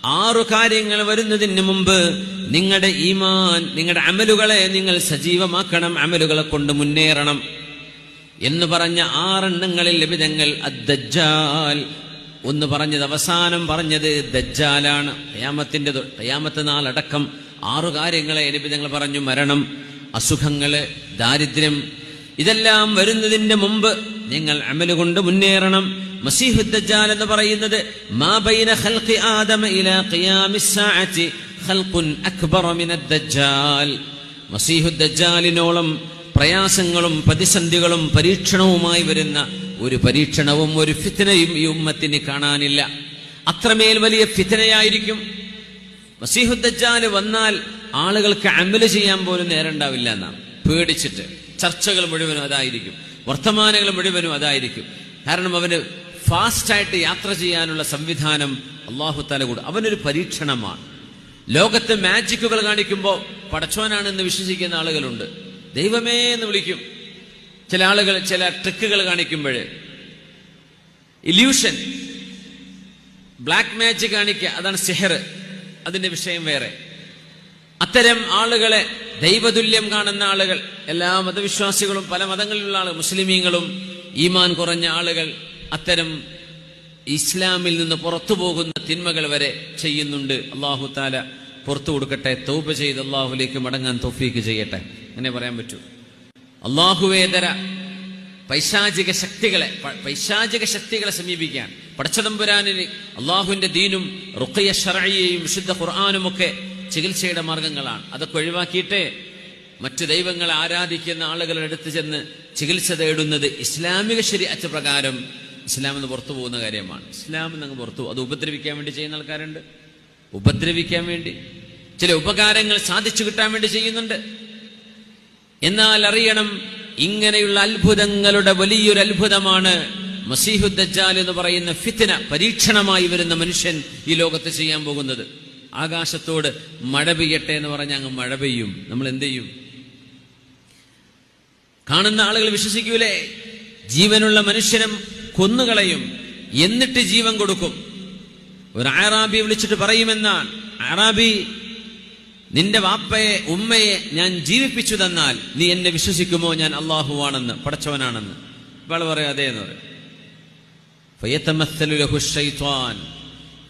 6 കാര്യങ്ങൾ വരുന്നതിന് മുമ്പ് നിങ്ങളുടെ ഈമാൻ, നിങ്ങളുടെ അമലുകളെ നിങ്ങൾ സജീവമാക്കണം, അമലുകളെ കൊണ്ട് മുന്നേറണം എന്ന് പറഞ്ഞ 6 എണ്ണങ്ങളിൽ ലഭിതങ്ങൾ അദ്ദജ്ജാൽ ഒന്ന് പറഞ്ഞത്, അവസാനം പറഞ്ഞത് ദജ്ജാലാണ്. ഖിയാമത്ത് നാളടക്കം 6 കാര്യങ്ങളെ ലഭിതങ്ങൾ പറഞ്ഞു. മരണം, അസുഖങ്ങള്, ദാരിദ്ര്യം, ഇതെല്ലാം വരുന്നതിന്റെ മുമ്പ് നിങ്ങൾ അമല് കൊണ്ട് മുന്നേറണം. മസീഹുദ് ദജ്ജാൽ എന്ന് പറയുന്നത് മാ ബൈന ഖൽഖി ആദമ ഇലാ ഖിയാമിസ് സാഅതി ഖൽഖുൻ അക്ബറ മിനദ് ദജ്ജാൽ. മസീഹുദ് ദജ്ജാലിനോളം പ്രയാസങ്ങളും പ്രതിസന്ധികളും പരീക്ഷണവുമായി വരുന്ന ഒരു പരീക്ഷണവും ഒരു ഫിത്നയും ഈ ഉമ്മത്തിന് കാണാനില്ല. അത്രമേൽ വലിയ ഫിത്നയായിരിക്കും. മസീഹുദ് ദജ്ജാൽ വന്നാൽ ആളുകൾക്ക് അമല് ചെയ്യാൻ പോലും നേരണ്ടാവില്ല എന്നാണ് പേടിച്ചിട്ട്. ചർച്ചകൾ മുഴുവനും അതായിരിക്കും, വർത്തമാനങ്ങൾ മുഴുവനും അതായിരിക്കും. കാരണം അവന് ഫാസ്റ്റായിട്ട് യാത്ര ചെയ്യാനുള്ള സംവിധാനം അല്ലാഹു തആല കൊടുക്കും. അവനൊരു പരീക്ഷണമാണ്. ലോകത്ത് മാജിക്കുകൾ കാണിക്കുമ്പോൾ പടച്ചോനാണെന്ന് വിശ്വസിക്കുന്ന ആളുകളുണ്ട്. ദൈവമേ എന്ന് വിളിക്കും. ചില ആളുകൾ ചില ട്രിക്കുകൾ കാണിക്കുമ്പോൾ, ഇല്യൂഷൻ, ബ്ലാക്ക് മാജിക് കാണിക്കുക, അതാണ് സിഹർ. അതിന്റെ വിഷയം വേറെ. അത്തരം ആളുകളെ ദൈവതുല്യം കാണുന്ന ആളുകൾ, എല്ലാ മതവിശ്വാസികളും പല മതങ്ങളിലുള്ള ആളുകൾ, മുസ്ലിമീങ്ങളും ഈമാൻ കുറഞ്ഞ ആളുകൾ അത്തരം ഇസ്ലാമിൽ നിന്ന് പുറത്തു പോകുന്ന തിന്മകൾ വരെ ചെയ്യുന്നുണ്ട്. അല്ലാഹു തആല പുറത്തു കൊടുക്കട്ടെ. തൗബ ചെയ്ത് അല്ലാഹുവിലേക്ക് മടങ്ങാൻ തൗഫീക്ക് ചെയ്യട്ടെ. അങ്ങനെ പറയാൻ പറ്റൂ. അല്ലാഹുവേതര പൈശാചിക ശക്തികളെ സമീപിക്കാൻ പടച്ചതമ്പുരാനിന് അള്ളാഹുവിന്റെ ദീനും റുഖിയ ശർഇയ്യയും വിശുദ്ധ ഖുർആനും ഒക്കെ ചികിത്സയുടെ മാർഗങ്ങളാണ്. അതൊക്കെ ഒഴിവാക്കിയിട്ട് മറ്റു ദൈവങ്ങളെ ആരാധിക്കുന്ന ആളുകളുടെ അടുത്ത് ചെന്ന് ചികിത്സ തേടുന്നത് ഇസ്ലാമിക ശരീഅത്ത് പ്രകാരം ഇസ്ലാമിൽ നിന്ന് പുറത്തു പോകുന്ന കാര്യമാണ്. ഇസ്ലാമിൽ നിന്ന് പുറത്തു, അത് ഉപദ്രവിക്കാൻ വേണ്ടി ചെയ്യുന്ന ആൾക്കാരുണ്ട്. ഉപദ്രവിക്കാൻ വേണ്ടി, ചില ഉപകാരങ്ങൾ സാധിച്ചു കിട്ടാൻ വേണ്ടി ചെയ്യുന്നുണ്ട്. എന്നാൽ അറിയണം, ഇങ്ങനെയുള്ള അത്ഭുതങ്ങളുടെ വലിയൊരു അത്ഭുതമാണ് മസീഹുദ് ദജ്ജാൽ എന്ന് പറയുന്ന ഫിത്ന, പരീക്ഷണമായി വരുന്ന മനുഷ്യൻ ഈ ലോകത്ത് ചെയ്യാൻ പോകുന്നത്. ആകാശത്തോട് മഴ പെയ്യട്ടെ എന്ന് പറഞ്ഞാൽ അങ്ങ് മഴ പെയ്യും. നമ്മൾ എന്ത് ചെയ്യും? കാണുന്ന ആളുകൾ വിശ്വസിക്കൂലേ? ജീവനുള്ള മനുഷ്യനും കൊന്നുകളയും, എന്നിട്ട് ജീവൻ കൊടുക്കും. ഒരു അറാബി വിളിച്ചിട്ട് പറയുമെന്നാണ്, അറാബി, നിന്റെ വാപ്പയെ ഉമ്മയെ ഞാൻ ജീവിപ്പിച്ചു തന്നാൽ നീ എന്നെ വിശ്വസിക്കുമോ ഞാൻ അള്ളാഹുവാണെന്ന്, പടച്ചവനാണെന്ന്? ഇയാൾ പറയും അതേ എന്ന് പറയും.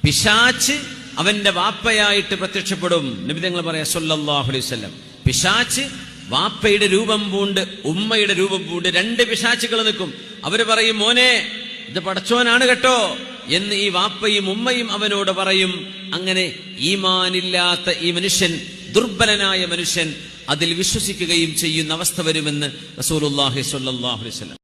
പിശാച്ച് അവന്റെ വാപ്പയായിട്ട് പ്രത്യക്ഷപ്പെടും. നബി തങ്ങൾ പറയാ സല്ലല്ലാഹു അലൈഹി വസല്ലം, പിശാച്ച് വാപ്പയുടെ രൂപം പൂണ്ട് ഉമ്മയുടെ രൂപം പൂണ്ട് 2 പിശാച്ചുകൾ നിൽക്കും. അവര് പറയും, മോനെ ഇത് പടച്ചോനാണ് കേട്ടോ എന്ന് ഈ വാപ്പയും ഉമ്മയും അവനോട് പറയും. അങ്ങനെ ഈമാനില്ലാത്ത ഈ മനുഷ്യൻ, ദുർബലനായ മനുഷ്യൻ അതിൽ വിശ്വസിക്കുകയും ചെയ്യുന്ന അവസ്ഥ വരുമെന്ന് റസൂലുള്ളാഹി സ്വല്ലല്ലാഹു അലൈഹി വസല്ലം